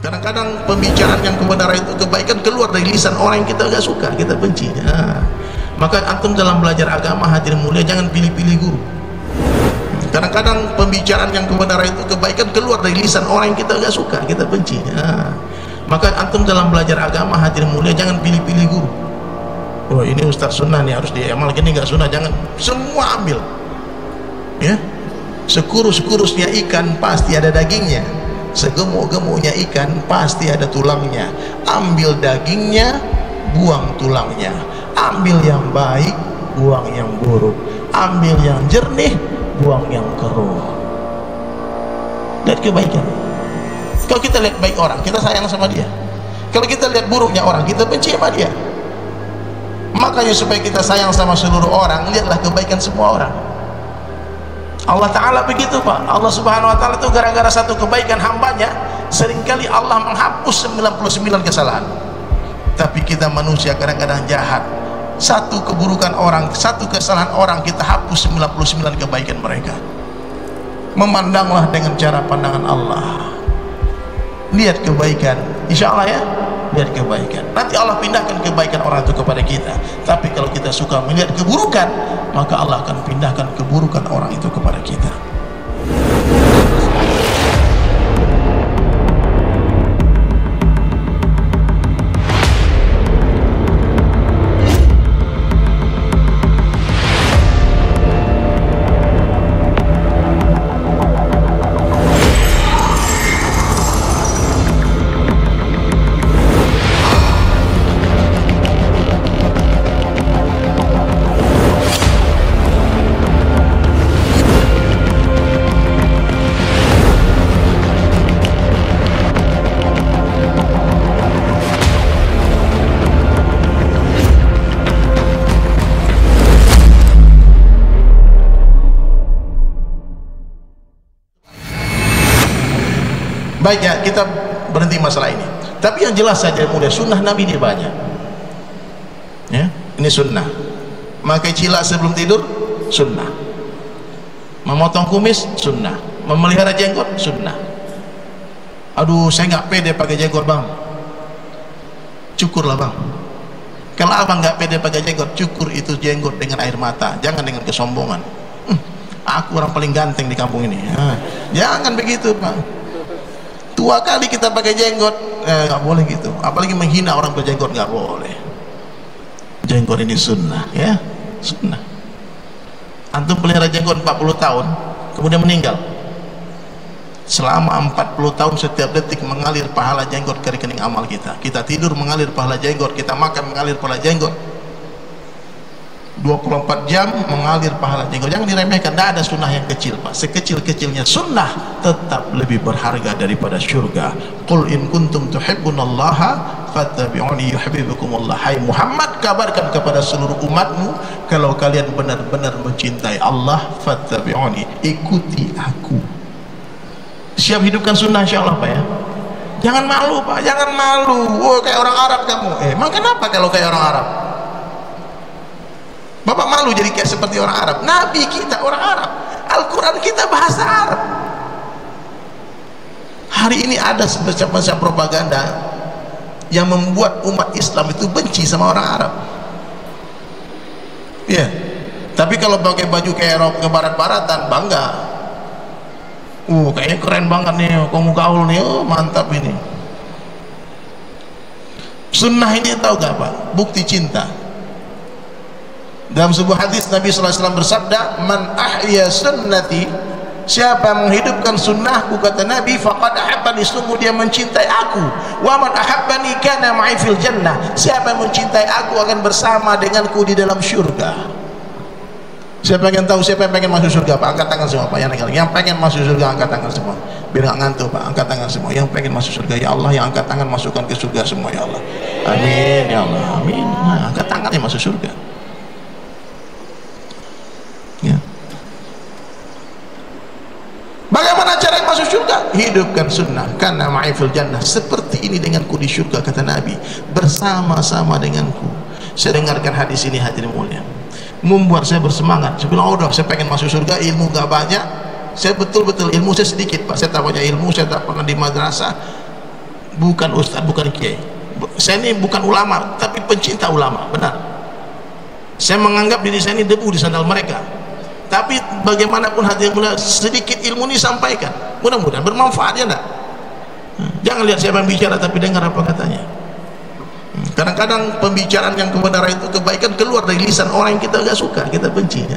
Kadang-kadang pembicaraan yang kebenaran itu kebaikan keluar dari lisan orang yang kita gak suka, kita benci. Maka antum dalam belajar agama hadirin mulia jangan pilih-pilih guru. Kadang-kadang pembicaraan yang kebenaran itu kebaikan keluar dari lisan orang yang kita gak suka, kita benci. Maka antum dalam belajar agama hadirin mulia jangan pilih-pilih guru. Oh ini ustaz sunnah nih harus diamal, gini gak sunnah, jangan semua ambil. Ya, sekurus-kurusnya ikan pasti ada dagingnya, segemuk-gemuknya ikan pasti ada tulangnya. Ambil dagingnya, buang tulangnya. Ambil yang baik, buang yang buruk. Ambil yang jernih, buang yang keruh. Lihat kebaikan. Kalau kita lihat baik orang, kita sayang sama dia. Kalau kita lihat buruknya orang, kita benci sama dia. Makanya supaya kita sayang sama seluruh orang, lihatlah kebaikan semua orang. Allah Ta'ala begitu Pak. Allah Subhanahu Wa Ta'ala itu gara-gara satu kebaikan hambanya, seringkali Allah menghapus 99 kesalahan. Tapi kita manusia kadang-kadang jahat. Satu keburukan orang, satu kesalahan orang, kita hapus 99 kebaikan mereka. Memandanglah dengan cara pandangan Allah. Lihat kebaikan, insya Allah ya, lihat kebaikan. Nanti Allah pindahkan kebaikan orang itu kepada kita. Tapi kalau kita suka melihat keburukan, maka Allah akan pindahkan keburukan orang itu kepada kita. Baik ya, kita berhenti masalah ini. Tapi yang jelas saja mudah, sunnah Nabi ini banyak. Ya, ini sunnah. Memakai cilak sebelum tidur, sunnah. Memotong kumis, sunnah. Memelihara jenggot, sunnah. Aduh, saya nggak pede pakai jenggot bang. Cukurlah bang. Kalau abang nggak pede pakai jenggot, cukur itu jenggot dengan air mata, jangan dengan kesombongan. Aku orang paling ganteng di kampung ini. Jangan begitu pak. Tua kali kita pakai jenggot, nggak boleh gitu. Apalagi menghina orang berjenggot, nggak boleh. Jenggot ini sunnah, ya, sunnah. Antum pelihara jenggot 40 tahun, kemudian meninggal. Selama 40 tahun setiap detik mengalir pahala jenggot ke rekening amal kita. Kita tidur mengalir pahala jenggot, kita makan mengalir pahala jenggot. 24 jam mengalir pahala jenggot. Jangan diremehkan, tidak ada sunnah yang kecil pak. Sekecil-kecilnya sunnah tetap lebih berharga daripada syurga. Qul in kuntum tuhibbunallaha fattabi'uni yuhibbukumullah. Hai Muhammad, kabarkan kepada seluruh umatmu, kalau kalian benar-benar mencintai Allah, fattabi'uni, ikuti aku. Siap hidupkan sunnah insyaallah pak ya. Jangan malu pak, jangan malu. Oh kayak orang Arab kamu. Emang kenapa kalau kayak orang Arab? Bapak malu jadi kayak seperti orang Arab. Nabi kita orang Arab, Al-Quran kita bahasa Arab. Hari ini ada semacam propaganda yang membuat umat Islam itu benci sama orang Arab. Iya. Tapi kalau pakai baju kayak rok ke barat-baratan bangga. Kayaknya keren banget nih, kamu gaul nih, mantap ini. Sunnah ini tahu gak pak? Bukti cinta. Dalam sebuah hadis Nabi SAW bersabda, man ahya sunnati, siapa menghidupkan sunnahku, kata Nabi, faqad ahabbani, sungguh dia mencintai aku. Wa man ahabbani kana ma'i fil jannah, siapa yang mencintai aku akan bersama denganku di dalam syurga. Siapa yang tahu siapa yang pengen masuk surga pak? Angkat tangan semua pak. Yang pengen masuk surga angkat tangan semua, biar nggak ngantuk pak. Angkat tangan semua yang pengen masuk surga. Ya Allah, yang angkat tangan masukkan ke surga semua ya Allah. Amin ya Allah, amin. Nah, angkat tangannya masuk surga. Ya. Bagaimana cara masuk surga? Hidupkan sunnah. Karena ma'ifil jannah, seperti ini denganku di surga, kata Nabi, bersama-sama denganku. Saya dengarkan hadis ini hadirin mulia, membuat saya bersemangat. Saya bilang, oh udah, saya pengen masuk surga. Ilmu gak banyak, saya betul-betul ilmu saya sedikit pak. Saya tak banyak ilmu, saya tak pernah di madrasah. bukan ustaz, bukan kiai. Saya ini bukan ulama, tapi pencinta ulama, benar. Saya menganggap diri saya ini debu di sandal mereka. Tapi bagaimanapun hati yang mulia, sedikit ilmu ini sampaikan. Mudah-mudahan bermanfaat, ya enggak? Jangan lihat siapa yang bicara, tapi dengar apa katanya. Kadang-kadang pembicaraan yang kebenaran itu kebaikan keluar dari lisan orang yang kita enggak suka, kita benci.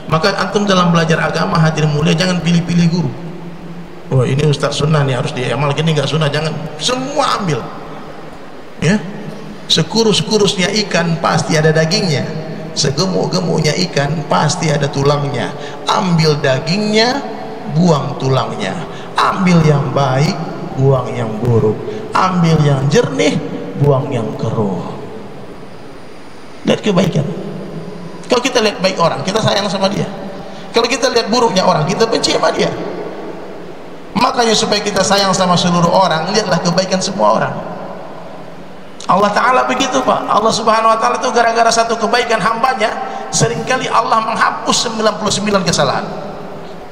Maka antum dalam belajar agama hadirin mulia jangan pilih-pilih guru. Oh ini ustaz sunnah nih harus diamal, gini enggak sunnah, jangan. Semua ambil. Ya. Sekurus-kurusnya ikan pasti ada dagingnya, segemuk-gemuknya ikan pasti ada tulangnya. Ambil dagingnya, buang tulangnya. Ambil yang baik, buang yang buruk. Ambil yang jernih, buang yang keruh. Lihat kebaikan. Kalau kita lihat baik orang, kita sayang sama dia. Kalau kita lihat buruknya orang, kita benci sama dia. Makanya supaya kita sayang sama seluruh orang, lihatlah kebaikan semua orang. Allah Ta'ala begitu Pak. Allah Subhanahu Wa Ta'ala itu gara-gara satu kebaikan hambanya, seringkali Allah menghapus 99 kesalahan.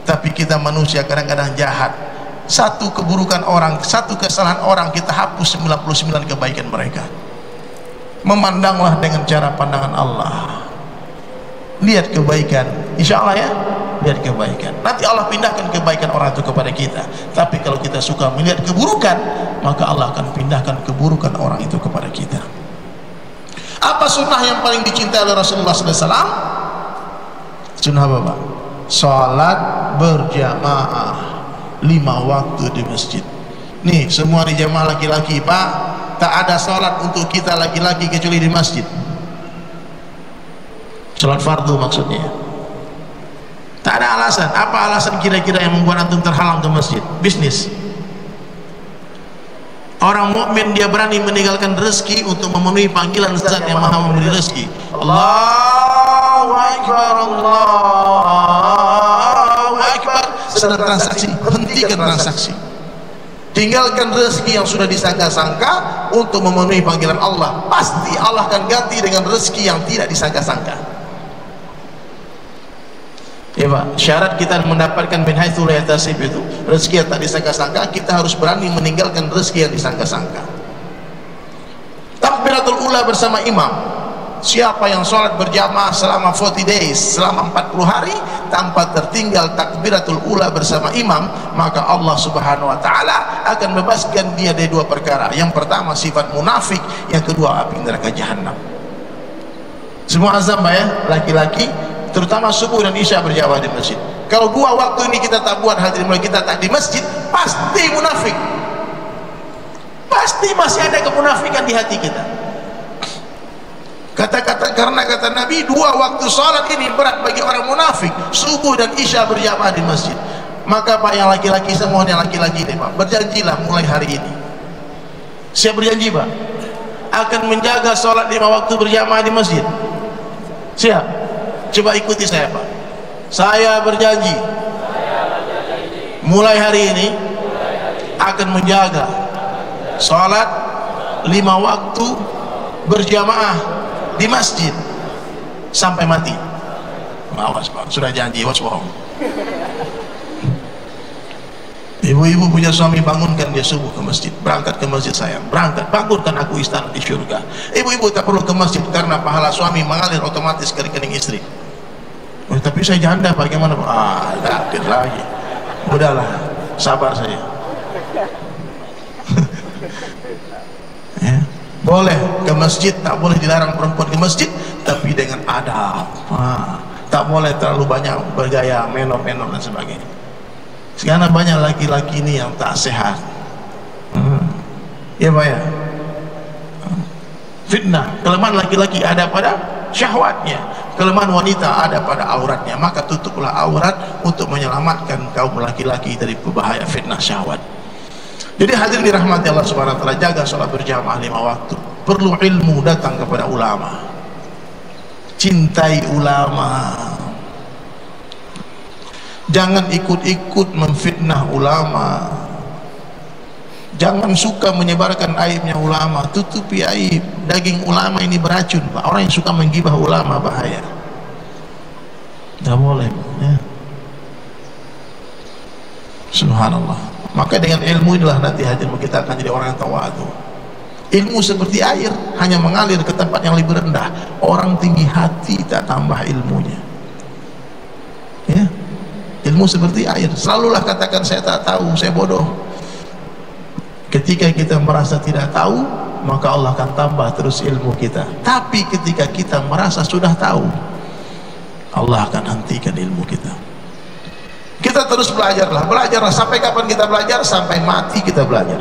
Tapi kita manusia kadang-kadang jahat. Satu keburukan orang, satu kesalahan orang, kita hapus 99 kebaikan mereka. Memandanglah dengan cara pandangan Allah. Lihat kebaikan, insya Allah ya, lihat kebaikan. Nanti Allah pindahkan kebaikan orang itu kepada kita. Tapi kalau kita suka melihat keburukan, maka Allah akan pindahkan keburukan orang itu kepada kita. Apa sunnah yang paling dicintai oleh Rasulullah SAW? Sunnah apa Pak? Salat berjamaah 5 waktu di masjid. Nih semua di jamaah laki-laki Pak, tak ada salat untuk kita laki-laki kecuali di masjid. Salat fardu maksudnya. Tak ada alasan. Apa alasan kira-kira yang membuat antum terhalang ke masjid? Bisnis. Orang mukmin dia berani meninggalkan rezeki untuk memenuhi panggilan Zat yang Maha memberi rezeki. Allahu Akbar, Allahu Akbar. Sedang transaksi, hentikan transaksi. Tinggalkan rezeki yang sudah disangka-sangka untuk memenuhi panggilan Allah. Pasti Allah akan ganti dengan rezeki yang tidak disangka-sangka. Ya Pak, syarat kita mendapatkan min haitsu la yahtasib itu rezeki yang tak disangka-sangka, kita harus berani meninggalkan rezeki yang disangka-sangka. Takbiratul ula bersama imam. Siapa yang sholat berjamaah selama 40 days, selama 40 hari tanpa tertinggal takbiratul ula bersama imam, maka Allah Subhanahu Wa Ta'ala akan bebaskan dia dari 2 perkara. Yang pertama sifat munafik, yang kedua api neraka jahanam. Semua azam Pak ya, laki-laki terutama subuh dan isya berjamaah di masjid. Kalau 2 waktu ini kita tak buat, hadirin mulai kita tak di masjid, pasti munafik. Pasti masih ada kemunafikan di hati kita. Karena kata Nabi, 2 waktu salat ini berat bagi orang munafik, subuh dan isya berjamaah di masjid. Maka Pak yang laki-laki, semua yang laki-laki deh Pak, berjanjilah mulai hari ini. Siap berjanji Pak akan menjaga salat 5 waktu berjamaah di masjid. Siap? Coba ikuti saya Pak. Saya berjanji mulai hari ini akan menjaga salat 5 waktu berjamaah di masjid sampai mati. Awas Pak, sudah janji, awas bohong. Ibu-ibu punya suami, bangunkan dia subuh ke masjid, berangkat ke masjid sayang, berangkat, bangunkan aku istana di surga. Ibu-ibu tak perlu ke masjid karena pahala suami mengalir otomatis ke rekening istri. Oh, tapi saya janda bagaimana Pak? Takdir lagi. Udahlah, sabar saja. Ya. Boleh ke masjid, tak boleh dilarang perempuan ke masjid, tapi dengan adab. Tak boleh terlalu banyak bergaya, menor-menor dan sebagainya. Sekarang banyak laki-laki ini yang tak sehat. Ya Pak ya. Fitnah, kelemahan laki-laki ada pada syahwatnya, kelemahan wanita ada pada auratnya. Maka tutuplah aurat untuk menyelamatkan kaum laki-laki dari bahaya fitnah syahwat. Jadi hadirin dirahmati Allah Subhanahu Wa Ta'ala, jaga sholat berjamaah 5 waktu. Perlu ilmu, datang kepada ulama, cintai ulama, jangan ikut-ikut memfitnah ulama, jangan suka menyebarkan aibnya ulama, tutupi aib. Daging ulama ini beracun Pak. Orang yang suka menggibah ulama bahaya, tidak boleh ya. Subhanallah. Maka dengan ilmu inilah nanti hadirin kita akan jadi orang yang tawadhu. Ilmu seperti air, hanya mengalir ke tempat yang lebih rendah. Orang tinggi hati tak tambah ilmunya, ya. Ilmu seperti air, selalulah katakan saya tak tahu, saya bodoh. Ketika kita merasa tidak tahu, maka Allah akan tambah terus ilmu kita. Tapi ketika kita merasa sudah tahu, Allah akan hentikan ilmu kita. Kita terus belajarlah, belajarlah. Sampai kapan kita belajar? Sampai mati kita belajar.